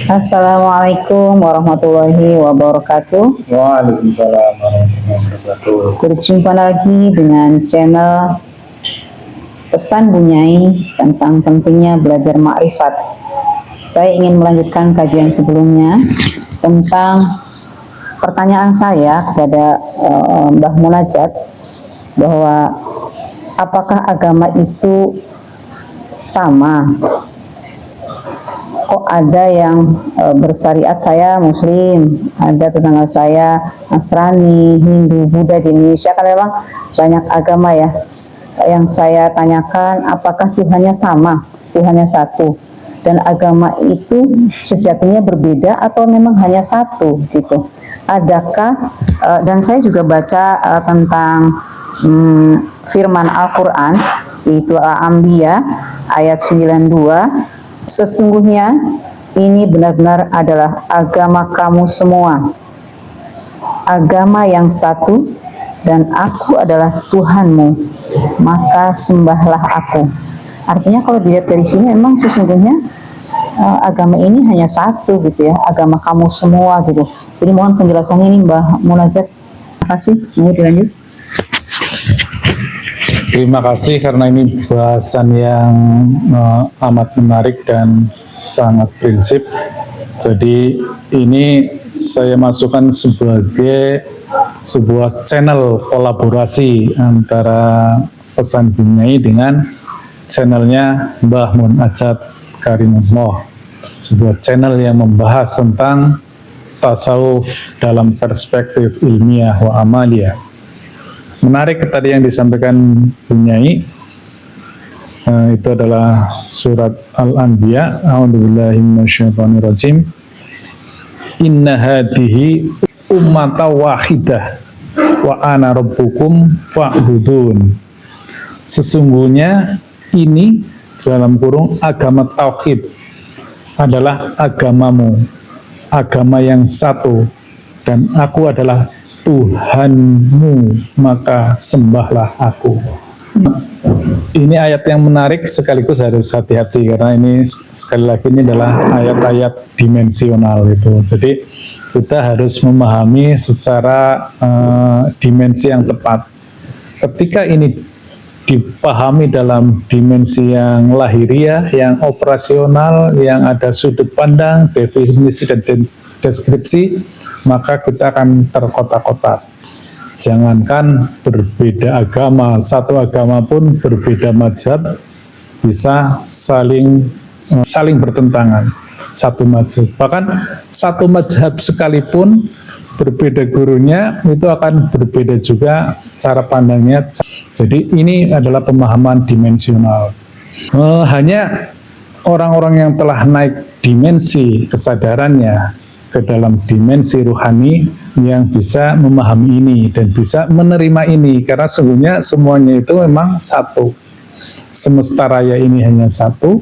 Assalamualaikum warahmatullahi wabarakatuh. Waalaikumsalam warahmatullahi wabarakatuh. Berjumpa lagi dengan channel Pesan Bunyai tentang pentingnya belajar makrifat. Saya ingin melanjutkan kajian sebelumnya tentang pertanyaan saya kepada Mbah Munajat bahwa apakah agama itu sama? Kok ada yang bersyariat, saya Muslim, ada tetangga saya Nasrani, Hindu, Buddha. Di Indonesia kan memang banyak agama ya. Yang saya tanyakan, apakah Tuhannya sama, Tuhannya satu, dan agama itu sejatinya berbeda atau memang hanya satu gitu? Adakah dan saya juga baca tentang firman Al-Quran, yaitu Al-Anbiya ayat 92, sesungguhnya ini benar-benar adalah agama kamu semua, agama yang satu, dan aku adalah Tuhanmu, maka sembahlah aku. Artinya kalau dilihat dari sini memang sesungguhnya agama ini hanya satu gitu ya, agama kamu semua gitu. Jadi mohon penjelasannya ini Mbah Munajat. Terima kasih. Mau dilanjut? Terima kasih karena ini bahasan yang amat menarik dan sangat prinsip. Jadi ini saya masukkan sebagai sebuah channel kolaborasi antara Pesan Bunyai dengan channelnya Mbah Munajat Karimullah, sebuah channel yang membahas tentang tasawuf dalam perspektif ilmiah wa amaliyah. Menarik tadi yang disampaikan Bunyai, itu adalah surat Al-Anbiya, a'udzubillahi minasyaitonirrajim. Inna hadihi ummata wahidah wa ana rabbukum fa'budun. Sesungguhnya ini dalam kurung agama tauhid adalah agamamu, agama yang satu, dan aku adalah Tuhanmu, maka sembahlah aku. Ini ayat yang menarik, sekaligus harus hati-hati karena ini sekali lagi ini adalah ayat-ayat dimensional itu. Jadi kita harus memahami secara dimensi yang tepat. Ketika ini dipahami dalam dimensi yang lahiriah, yang operasional, yang ada sudut pandang, definisi dan deskripsi, maka kita akan terkotak-kotak. Jangankan berbeda agama, satu agama pun berbeda mazhab bisa saling bertentangan. Satu mazhab, bahkan satu mazhab sekalipun berbeda gurunya, itu akan berbeda juga cara pandangnya. Jadi ini adalah pemahaman dimensional. Hanya orang-orang yang telah naik dimensi kesadarannya ke dalam dimensi ruhani yang bisa memahami ini dan bisa menerima ini, karena sesungguhnya semuanya itu memang satu. Semesta raya ini hanya satu,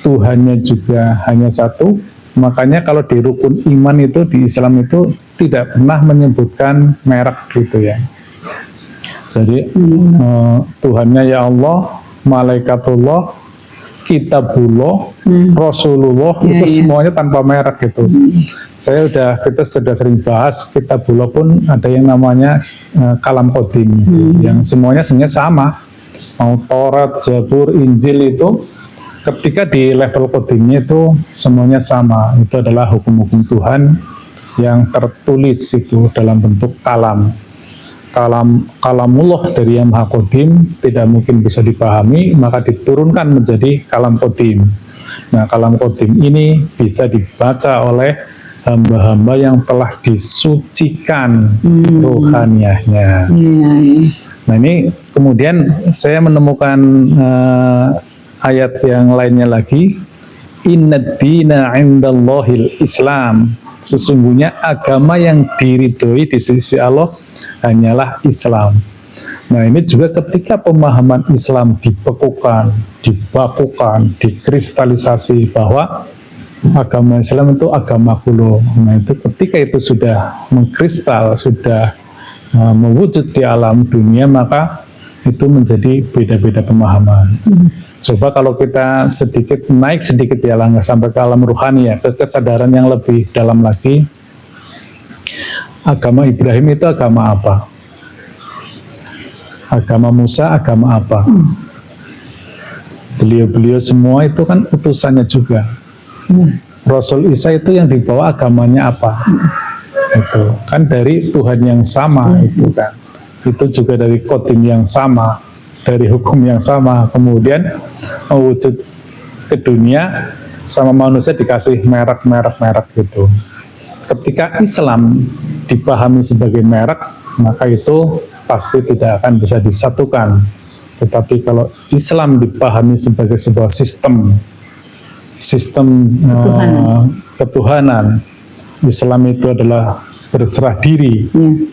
Tuhannya juga hanya satu. Makanya kalau di rukun iman itu, di Islam itu tidak pernah menyebutkan merek gitu ya. Jadi Tuhannya ya Allah, Malaikatullah, Kitabullah, Rasulullah, itu semuanya tanpa merek gitu. Kita sudah sering bahas, Kitabullah pun ada yang namanya kalam qadim, yang semuanya sebenarnya sama. Mau Taurat, Zabur, Injil itu ketika di level qadimnya itu semuanya sama. Itu adalah hukum-hukum Tuhan yang tertulis itu dalam bentuk kalamullah dari yang maha qadim, tidak mungkin bisa dipahami, maka diturunkan menjadi kalam qadim. Nah, kalam qadim ini bisa dibaca oleh hamba-hamba yang telah disucikan rohaniahnya. Nah, ini kemudian saya menemukan ayat yang lainnya lagi, innad dina indallahil Islam, sesungguhnya agama yang diridhoi di sisi Allah hanyalah Islam. Nah, ini juga ketika pemahaman Islam dibekukan, dibakukan, dikristalisasi bahwa agama Islam itu agama kulo. Nah, itu ketika itu sudah mengkristal, sudah mewujud di alam dunia, maka itu menjadi beda-beda pemahaman. Coba kalau kita sedikit naik sedikit ya lah, nggak sampai ke alam ruhani ya, ke kesadaran yang lebih dalam lagi. Agama Ibrahim itu agama apa? Agama Musa agama apa? Beliau-beliau semua itu kan utusannya juga. Rasul Isa itu yang dibawa agamanya apa? Itu kan dari Tuhan yang sama itu kan. Itu juga dari kodim yang sama, dari hukum yang sama. Kemudian wujud ke dunia sama manusia dikasih merek gitu. Ketika Islam dipahami sebagai merek, maka itu pasti tidak akan bisa disatukan. Tetapi kalau Islam dipahami sebagai sebuah sistem ketuhanan, Islam itu adalah berserah diri,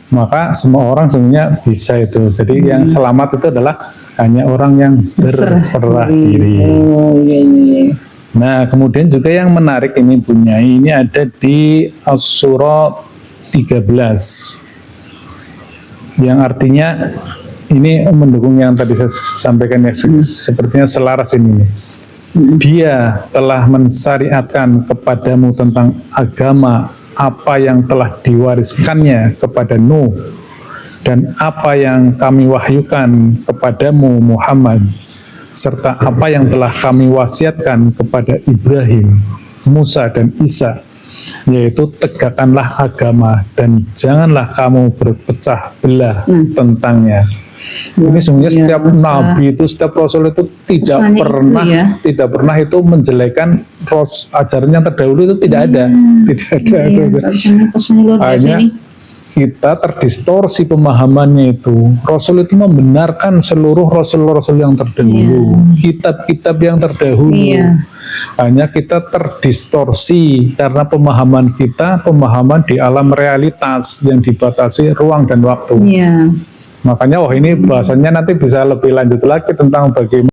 maka semua orang sebenarnya bisa itu. Jadi yang selamat itu adalah hanya orang yang berserah diri. Oh, iya. Nah, kemudian juga yang menarik ini punya, ini ada di As-Surah 13 yang artinya ini mendukung yang tadi saya sampaikan ya, sepertinya selaras ini. Dia telah mensyariatkan kepadamu tentang agama apa yang telah diwariskannya kepada Nuh dan apa yang kami wahyukan kepadamu Muhammad, serta apa yang telah kami wasiatkan kepada Ibrahim, Musa dan Isa, yaitu tegakkanlah agama dan janganlah kamu berpecah belah tentangnya. Ini sebenarnya setiap nabi itu, setiap rasul itu tidak pernah itu menjelekan ajaran yang terdahulu itu tidak ada. Hanya kita terdistorsi pemahamannya itu. Rasul itu membenarkan seluruh rasul-rasul yang terdahulu, kitab-kitab yang terdahulu. Hanya kita terdistorsi karena pemahaman di alam realitas yang dibatasi ruang dan waktu. Makanya ini bahasanya nanti bisa lebih lanjut lagi tentang bagaimana